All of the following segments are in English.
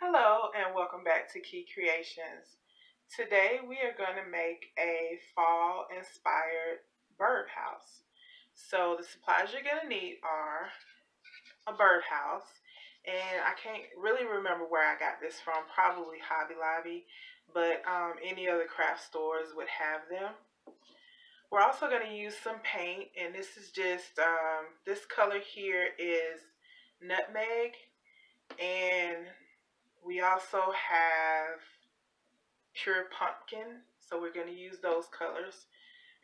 Hello and welcome back to Key Creations. Today we are going to make a fall inspired birdhouse. So the supplies you're going to need are a birdhouse, and I can't really remember where I got this from, probably Hobby Lobby, but any other craft stores would have them. We're also going to use some paint, and this is just, this color here is nutmeg, and we also have pure pumpkin, so we're going to use those colors.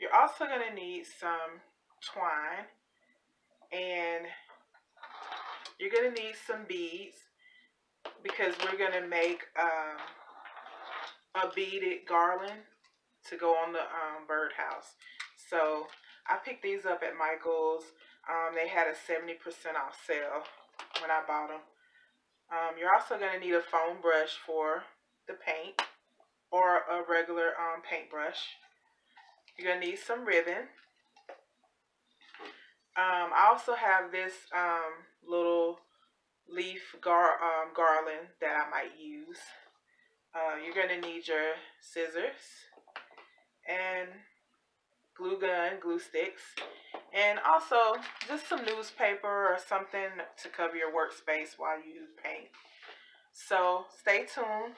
You're also going to need some twine, and you're going to need some beads because we're going to make a beaded garland to go on the birdhouse. So I picked these up at Michael's. They had a 70% off sale when I bought them. You're also going to need a foam brush for the paint, or a regular paintbrush. You're going to need some ribbon. I also have this little leaf garland that I might use. You're going to need your scissors and glue gun, glue sticks, and also just some newspaper or something to cover your workspace while you paint. So stay tuned.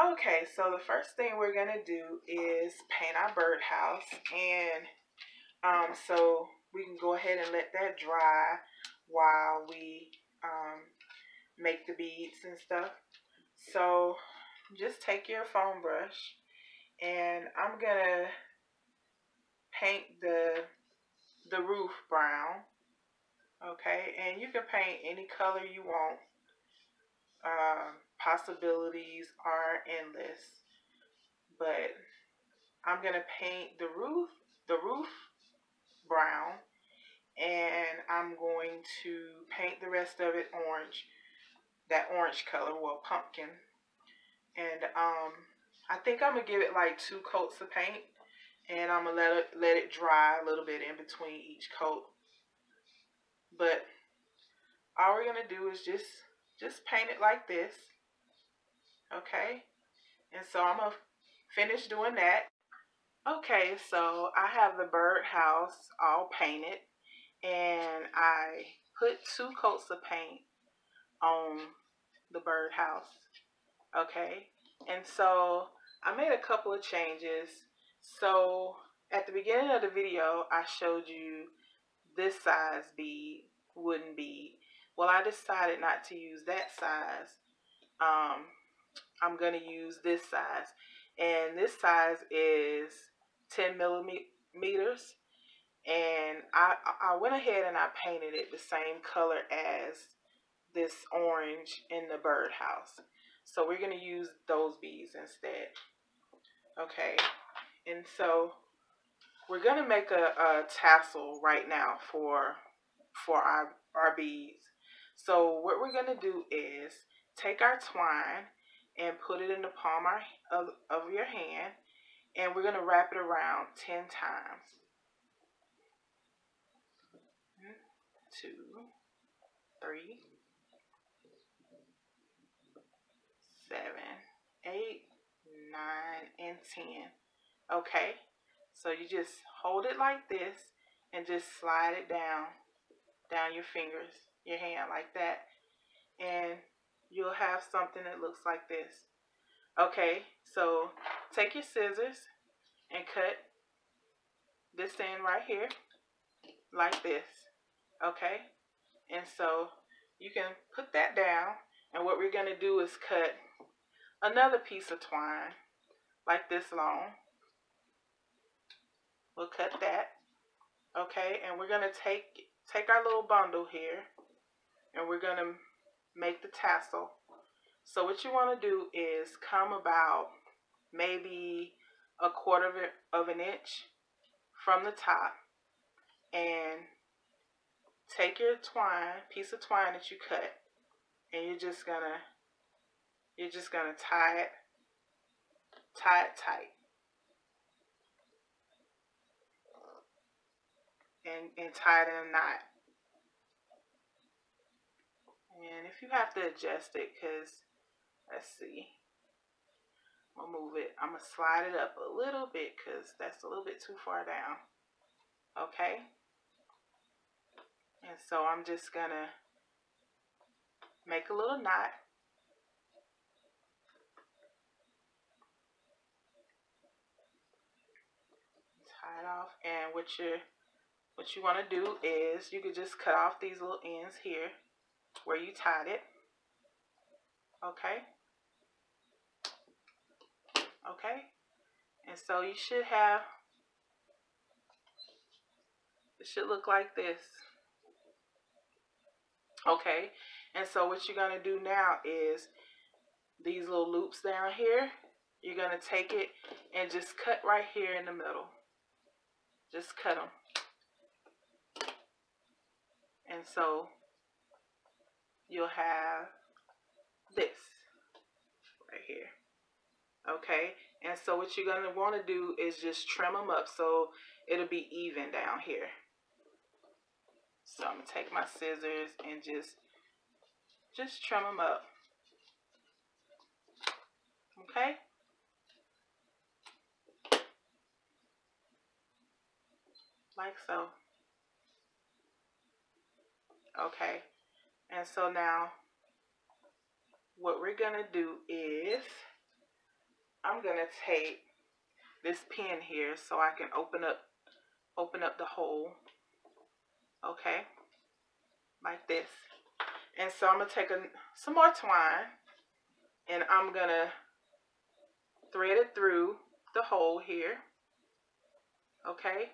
Okay, so the first thing we're going to do is paint our birdhouse, and so we can go ahead and let that dry while we make the beads and stuff. So just take your foam brush, and I'm gonna paint the roof brown. Okay, and you can paint any color you want. Possibilities are endless, but I'm gonna paint the roof brown, and I'm going to paint the rest of it orange, that orange color, well, pumpkin. And I think I'm gonna give it like 2 coats of paint, and I'm gonna let it dry a little bit in between each coat. But all we're gonna do is just paint it like this, okay? And so I'm gonna finish doing that. Okay, so I have the birdhouse all painted, and I put 2 coats of paint on the birdhouse. Okay, and so I made a couple of changes. So at the beginning of the video, I showed you this size bead, wooden bead. Well, I decided not to use that size. I'm going to use this size, and this size is 10 millimeters. And I went ahead and I painted it the same color as this orange in the birdhouse. So we're going to use those beads instead. Okay, and so we're going to make a tassel right now for our beads. So what we're going to do is take our twine and put it in the palm of your hand, and we're going to wrap it around 10 times. 2, 3, 7, 8, 9, and 10. Okay, so you just hold it like this and just slide it down your fingers, your hand like that, and you'll have something that looks like this. Okay, so take your scissors and cut this in right here like this. Okay, and so you can put that down, and what we're going to do is cut another piece of twine like this long. We'll cut that. Okay, and we're going to take our little bundle here, and we're going to make the tassel. So what you want to do is come about maybe a quarter of an inch from the top, and take your piece of twine that you cut, and you're just gonna tie it tight, and tie it in a knot. And if you have to adjust it, because let's see. I'm gonna move it. I'm gonna slide it up a little bit because that's a little bit too far down. Okay. And so I'm just gonna make a little knot. Tie it off. And what you want to do is you could just cut off these little ends here where you tied it. Okay. Okay. And so you should have, it should look like this. Okay. And so what you're going to do now is these little loops down here, you're going to take it and just cut right here in the middle. Just cut them. And so you'll have this right here. Okay. And so what you're going to want to do is just trim them up so it'll be even down here. So I'm going to take my scissors and just trim them up. Okay. Like so. Okay. And so now what we're going to do is I'm going to take this pin here so I can open up the hole. Okay. Like this. And so I'm going to take some more twine and I'm going to thread it through the hole here. Okay.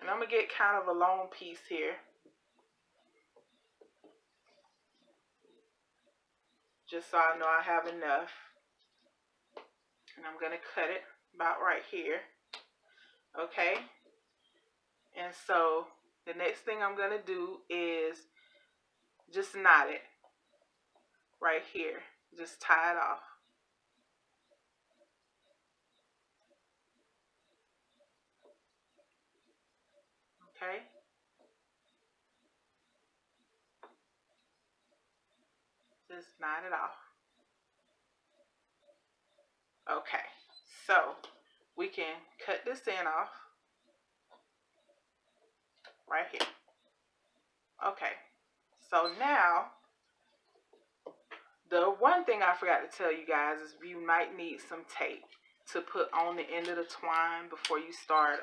And I'm going to get kind of a long piece here. Just so I know I have enough. And I'm going to cut it about right here. Okay. And so the next thing I'm going to do is just knot it right here. Just tie it off. Okay. Just knot it off. Okay. So we can cut this end off right here. Okay. So now, the one thing I forgot to tell you guys is you might need some tape to put on the end of the twine before you start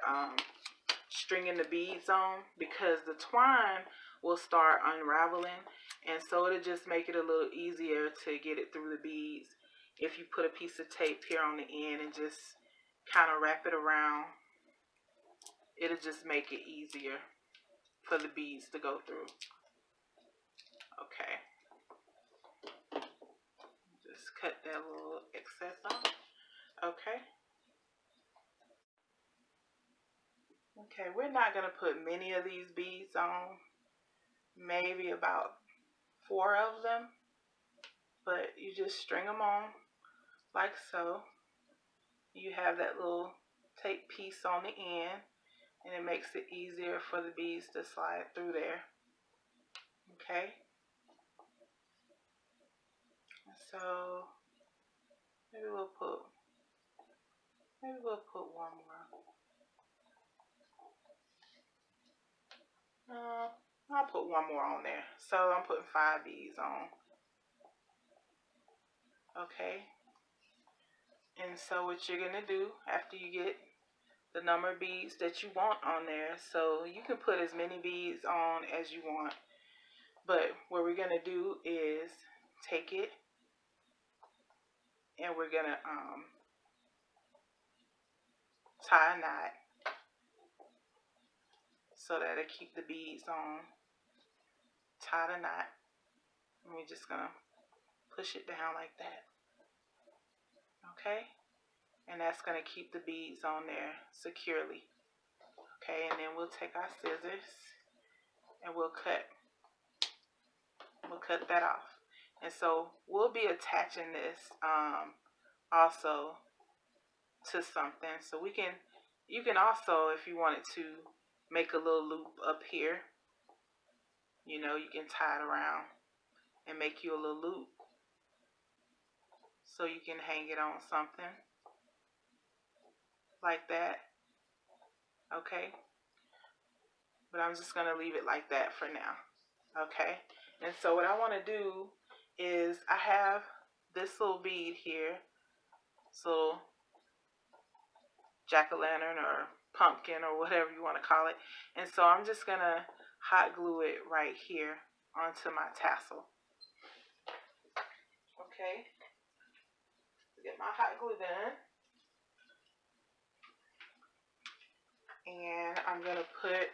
stringing the beads on, because the twine will start unraveling, and so it'll just make it a little easier to get it through the beads if you put a piece of tape here on the end and just kind of wrap it around. It'll just make it easier for the beads to go through. Okay. Just cut that little excess off. Okay. Okay, we're not going to put many of these beads on. Maybe about 4 of them. But you just string them on like so. You have that little tape piece on the end, and it makes it easier for the beads to slide through there. Okay. So maybe we'll put one more. I'll put one more on there. So I'm putting 5 beads on. Okay. And so what you're going to do after you get the number of beads that you want on there, so you can put as many beads on as you want. But what we're going to do is take it and we're going to tie a knot so that it'll keep the beads on. Tie the knot. And we're just going to push it down like that. Okay? And that's going to keep the beads on there securely. Okay, and then we'll take our scissors and we'll cut that off. And so we'll be attaching this also to something. So you can also, if you wanted to, make a little loop up here. You know, you can tie it around and make you a little loop. so you can hang it on something like that. Okay, but I'm just going to leave it like that for now. Okay, and so what I want to do is I have this little bead here, so jack-o'-lantern or pumpkin or whatever you want to call it. And so I'm just going to hot glue it right here onto my tassel. Okay, get my hot glue gun. And I'm going to put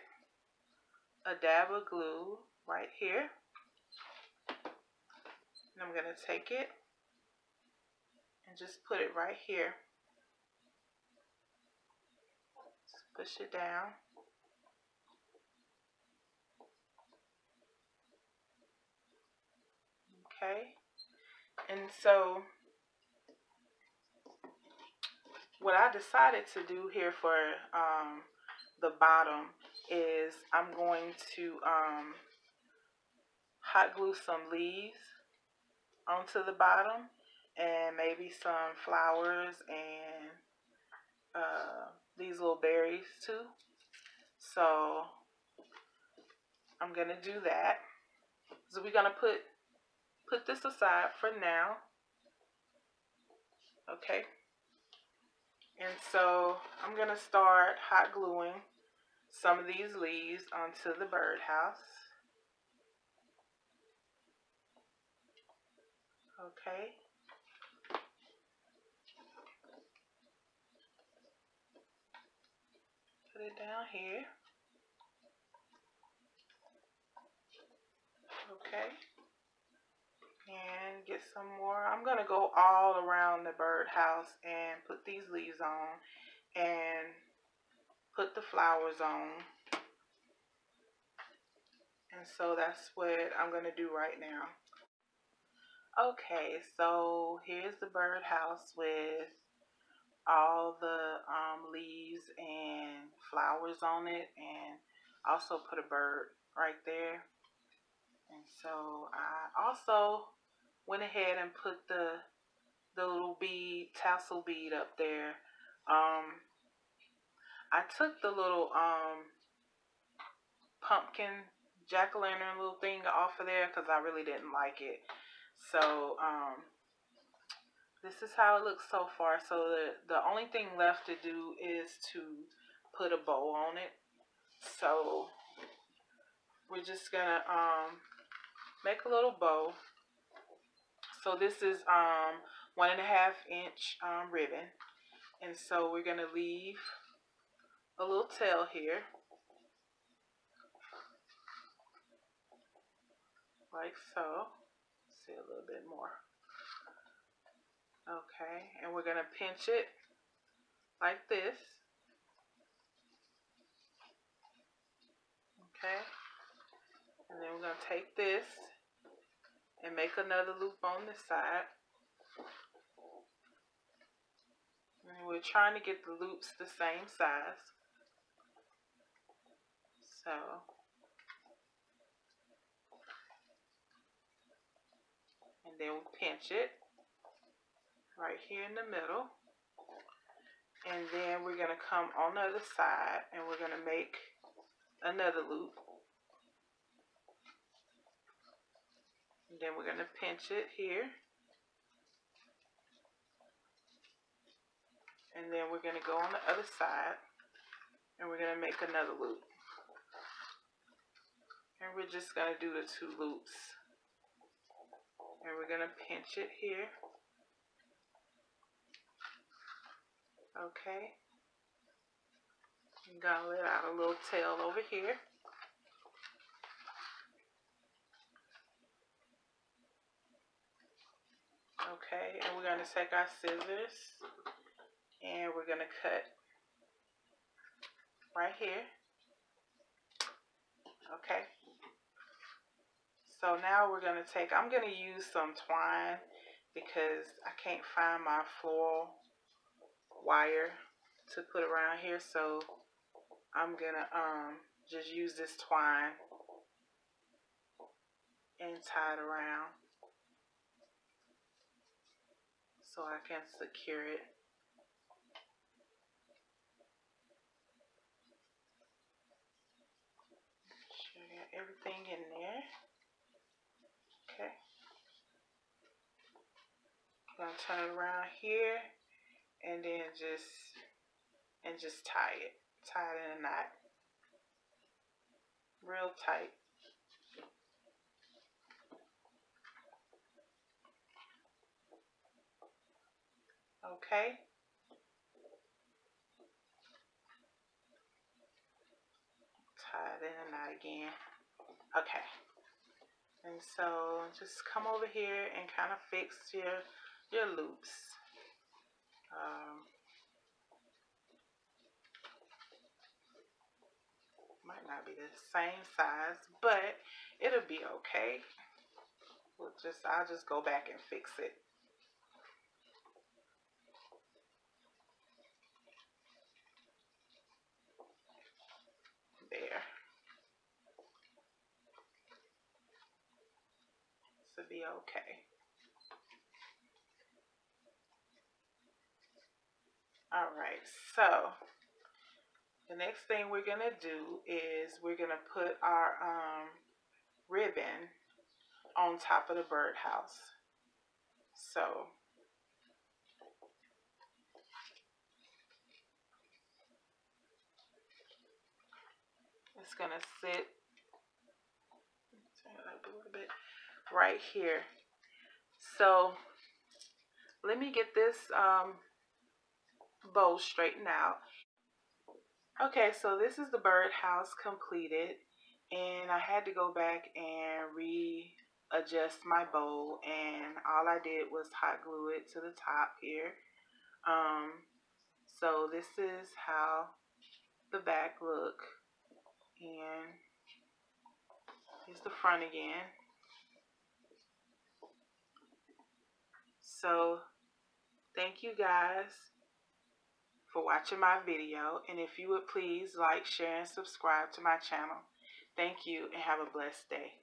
a dab of glue right here. And I'm going to take it and just put it right here. Just push it down. Okay. And so what I decided to do here for the bottom is I'm going to hot glue some leaves onto the bottom and maybe some flowers and these little berries too. So I'm gonna do that. So we're gonna put this aside for now. Okay. And so I'm gonna start hot gluing some of these leaves onto the birdhouse. Okay. Put it down here. Okay. And get some more. I'm going to go all around the birdhouse and put these leaves on and put the flowers on. And so that's what I'm going to do right now. Okay, so here's the birdhouse with all the leaves and flowers on it, and also put a bird right there. And so I also went ahead and put the little bead, tassel bead up there. I took the little pumpkin jack-o'-lantern little thing off of there because I really didn't like it. So this is how it looks so far. So the only thing left to do is to put a bow on it. So we're just gonna make a little bow. So this is 1.5 inch ribbon, and so we're gonna leave a little tail here, like so. See a little bit more. Okay, and we're gonna pinch it like this. Okay, and then we're gonna take this and make another loop on this side. And we're trying to get the loops the same size. So and then we pinch it right here in the middle. And then we're going to come on the other side and we're going to make another loop. And then we're going to pinch it here. And then we're going to go on the other side and we're going to make another loop. And we're just going to do the 2 loops. And we're going to pinch it here. Okay. I'm going to let out a little tail over here. Okay, and we're going to take our scissors and we're going to cut right here. Okay. So now we're going to take, I'm going to use some twine because I can't find my floral wire to put around here. So I'm going to just use this twine and tie it around. so I can secure it. Sure, got everything in there. Okay. I'm gonna turn it around here and then just tie it. Tie it in a knot. Real tight. Okay. Tie it in a knot again. Okay. And so just come over here and kind of fix your loops. Might not be the same size, but it'll be okay. I'll just go back and fix it. There. This will be okay. Alright, so the next thing we're gonna do is we're gonna put our ribbon on top of the birdhouse. So it's gonna sit, turn it up a little bit, right here. So let me get this bow straightened out. Okay, so this is the birdhouse completed, and I had to go back and readjust my bow, and all I did was hot glue it to the top here. So this is how the back look, and here's the front again. So thank you guys for watching my video, and if you would please like, share, and subscribe to my channel. Thank you, and have a blessed day.